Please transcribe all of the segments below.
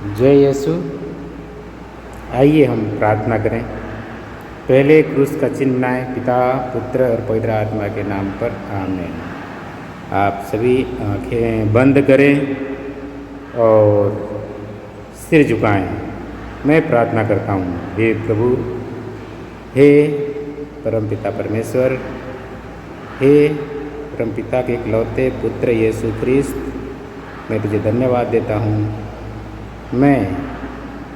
जय यीशु। आइए हम प्रार्थना करें। पहले क्रूस का चिन्ह बनाएं। पिता, पुत्र और पवित्र आत्मा के नाम पर आमीन। आप सभी आँखें बंद करें और सिर झुकाएं। मैं प्रार्थना करता हूँ। हे प्रभु, हे परमपिता परमेश्वर, हे परमपिता के इकलौते पुत्र यीशु ख्रिस्त, मैं तुझे धन्यवाद देता हूँ। मैं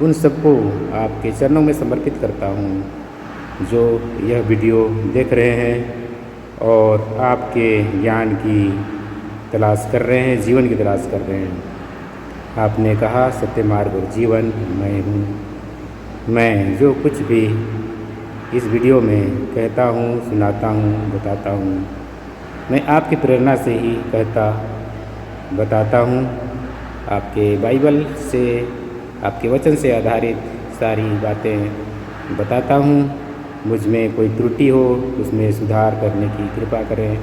उन सबको आपके चरणों में समर्पित करता हूँ जो यह वीडियो देख रहे हैं और आपके ज्ञान की तलाश कर रहे हैं, जीवन की तलाश कर रहे हैं। आपने कहा सत्य मार्ग और जीवन मैं हूँ। मैं जो कुछ भी इस वीडियो में कहता हूँ, सुनाता हूँ, बताता हूँ, मैं आपकी प्रेरणा से ही कहता बताता हूँ। आपके बाइबल से, आपके वचन से आधारित सारी बातें बताता हूँ। मुझ में कोई त्रुटि हो उसमें सुधार करने की कृपा करें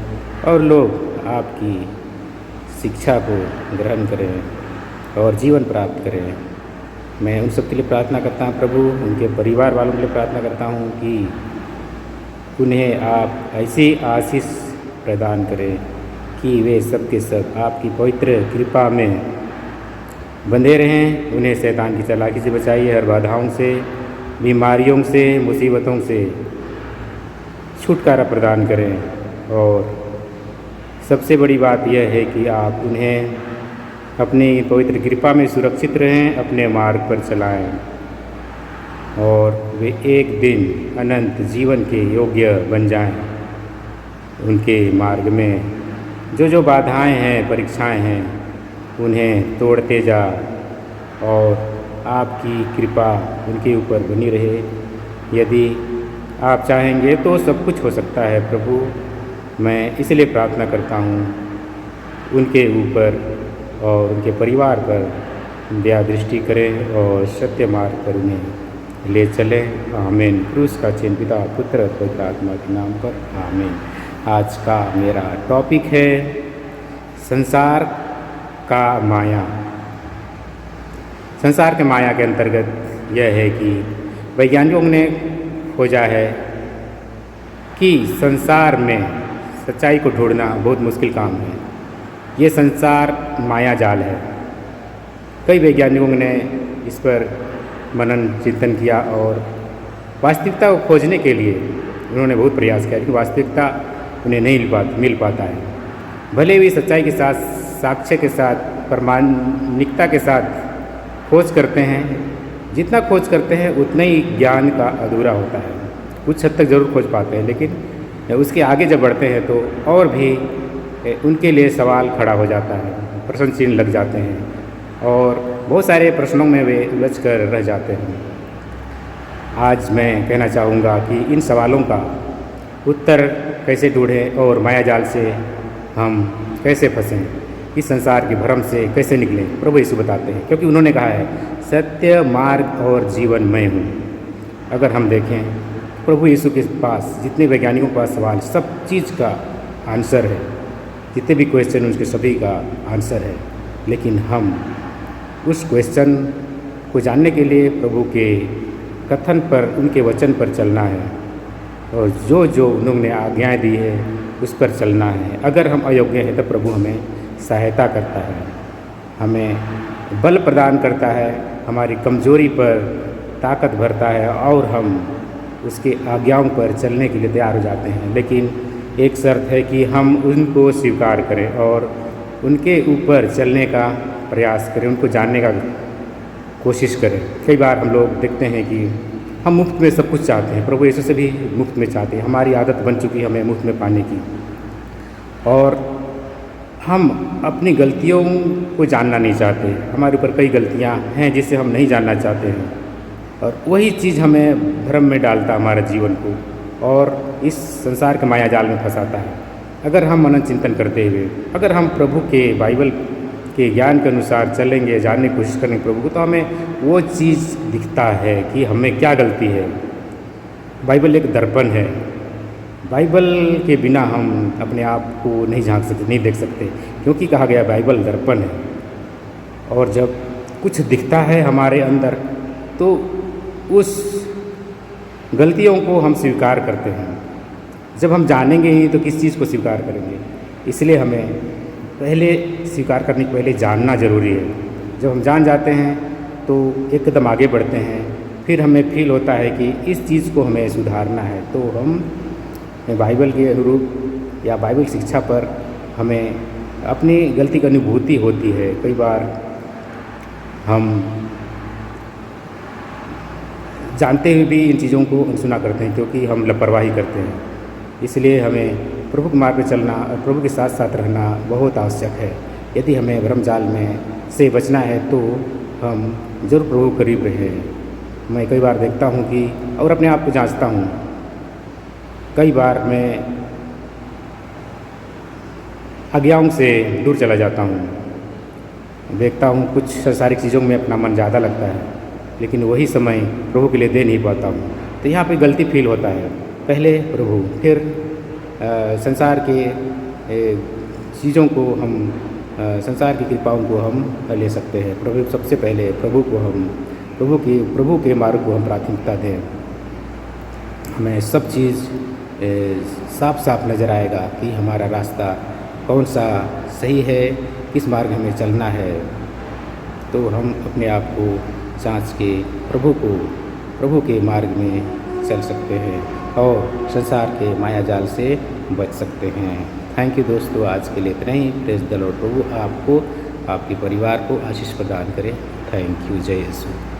और लोग आपकी शिक्षा को ग्रहण करें और जीवन प्राप्त करें। मैं उन सब के लिए प्रार्थना करता हूँ प्रभु, उनके परिवार वालों के लिए प्रार्थना करता हूँ कि उन्हें आप ऐसी आशीष प्रदान करें कि वे सब के सब आपकी पवित्र कृपा में बंधे रहें। उन्हें शैतान की चालाकी से बचाइए, हर बाधाओं से, बीमारियों से, मुसीबतों से छुटकारा प्रदान करें। और सबसे बड़ी बात यह है कि आप उन्हें अपनी पवित्र कृपा में सुरक्षित रहें, अपने मार्ग पर चलाएं और वे एक दिन अनंत जीवन के योग्य बन जाएं। उनके मार्ग में जो जो बाधाएं हैं, परीक्षाएं हैं, उन्हें तोड़ते जा और आपकी कृपा उनके ऊपर बनी रहे। यदि आप चाहेंगे तो सब कुछ हो सकता है प्रभु। मैं इसलिए प्रार्थना करता हूँ उनके ऊपर और उनके परिवार पर दया दृष्टि करें और सत्य मार्ग पर उन्हें ले चलें। आमीन। क्रूस का चिन्ह पिता, पुत्र और पवित्र आत्मा के नाम पर आमीन। आज का मेरा टॉपिक है संसार का माया। संसार के माया के अंतर्गत यह है कि वैज्ञानिकों ने खोजा है कि संसार में सच्चाई को ढूंढना बहुत मुश्किल काम है। ये संसार माया जाल है। कई वैज्ञानिकों ने इस पर मनन चिंतन किया और वास्तविकता को खोजने के लिए उन्होंने बहुत प्रयास किया, लेकिन वास्तविकता उन्हें नहीं मिल पाता है। भले भी सच्चाई के साथ, साक्ष्य के साथ, प्रामाणिकता के साथ खोज करते हैं, जितना खोज करते हैं उतना ही ज्ञान का अधूरा होता है। कुछ हद तक ज़रूर खोज पाते हैं, लेकिन उसके आगे जब बढ़ते हैं तो और भी उनके लिए सवाल खड़ा हो जाता है, प्रश्न चिन्ह लग जाते हैं और बहुत सारे प्रश्नों में वे उलझ कर रह जाते हैं। आज मैं कहना चाहूँगा कि इन सवालों का उत्तर कैसे ढूंढें और मायाजाल से हम कैसे फंसें, इस संसार के भ्रम से कैसे निकलें, प्रभु यीशु बताते हैं। क्योंकि उन्होंने कहा है सत्य मार्ग और जीवन मैं हूँ। अगर हम देखें प्रभु यीशु के पास जितने वैज्ञानिकों के पास सवाल, सब चीज़ का आंसर है, जितने भी क्वेश्चन उसके सभी का आंसर है। लेकिन हम उस क्वेश्चन को जानने के लिए प्रभु के कथन पर, उनके वचन पर चलना है और जो जो उन्होंने आज्ञाएँ दी है उस पर चलना है। अगर हम अयोग्य हैं तो प्रभु हमें सहायता करता है, हमें बल प्रदान करता है, हमारी कमजोरी पर ताकत भरता है और हम उसके आज्ञाओं पर चलने के लिए तैयार हो जाते हैं। लेकिन एक शर्त है कि हम उनको स्वीकार करें और उनके ऊपर चलने का प्रयास करें, उनको जानने का कोशिश करें। कई बार हम लोग देखते हैं कि हम मुफ्त में सब कुछ चाहते हैं, प्रभु यीशु से भी मुफ्त में चाहते हैं। हमारी आदत बन चुकी है हमें मुफ्त में पाने की और हम अपनी गलतियों को जानना नहीं चाहते। हमारे ऊपर कई गलतियां हैं जिसे हम नहीं जानना चाहते हैं और वही चीज़ हमें भ्रम में डालता हमारे जीवन को और इस संसार के माया जाल में फंसाता है। अगर हम मनन चिंतन करते हुए, अगर हम प्रभु के बाइबल के ज्ञान के अनुसार चलेंगे, जानने की कोशिश करेंगे प्रभु को, तो हमें वो चीज़ दिखता है कि हमें क्या गलती है। बाइबल एक दर्पण है। बाइबल के बिना हम अपने आप को नहीं झांक सकते, नहीं देख सकते, क्योंकि कहा गया बाइबल दर्पण है। और जब कुछ दिखता है हमारे अंदर, तो उस गलतियों को हम स्वीकार करते हैं। जब हम जानेंगे ही तो किस चीज़ को स्वीकार करेंगे। इसलिए हमें पहले स्वीकार करने के पहले जानना ज़रूरी है। जब हम जान जाते हैं तो एक कदम आगे बढ़ते हैं, फिर हमें फील होता है कि इस चीज़ को हमें सुधारना है, तो हम बाइबल के अनुरूप या बाइबल शिक्षा पर हमें अपनी गलती की अनुभूति होती है। कई बार हम जानते हुए भी इन चीज़ों को अनसुना करते हैं क्योंकि हम लापरवाही करते हैं। इसलिए हमें प्रभु के मार्ग पर चलना और प्रभु के साथ साथ रहना बहुत आवश्यक है। यदि हमें भ्रम जाल में से बचना है तो हम जरूर प्रभु के करीब रहें। मैं कई बार देखता हूँ कि और अपने आप को जांचता हूँ, कई बार मैं अज्ञाओं से दूर चला जाता हूँ। देखता हूँ कुछ संसारिक चीज़ों में अपना मन ज़्यादा लगता है, लेकिन वही समय प्रभु के लिए दे नहीं पाता हूँ। तो यहाँ पे गलती फील होता है। पहले प्रभु, फिर संसार के चीज़ों को हम संसार की कृपाओं को हम ले सकते हैं। प्रभु सबसे पहले प्रभु के मार्ग को हम प्राथमिकता दें। हमें सब चीज़ साफ साफ नज़र आएगा कि हमारा रास्ता कौन सा सही है, किस मार्ग हमें चलना है। तो हम अपने आप को जांच के प्रभु के मार्ग में चल सकते हैं और संसार के माया जाल से बच सकते हैं। थैंक यू दोस्तों, आज के लिए इतना ही। Praise the lord. प्रभु आपको, आपके परिवार को आशीष प्रदान करे। Thank you. जय यीशु।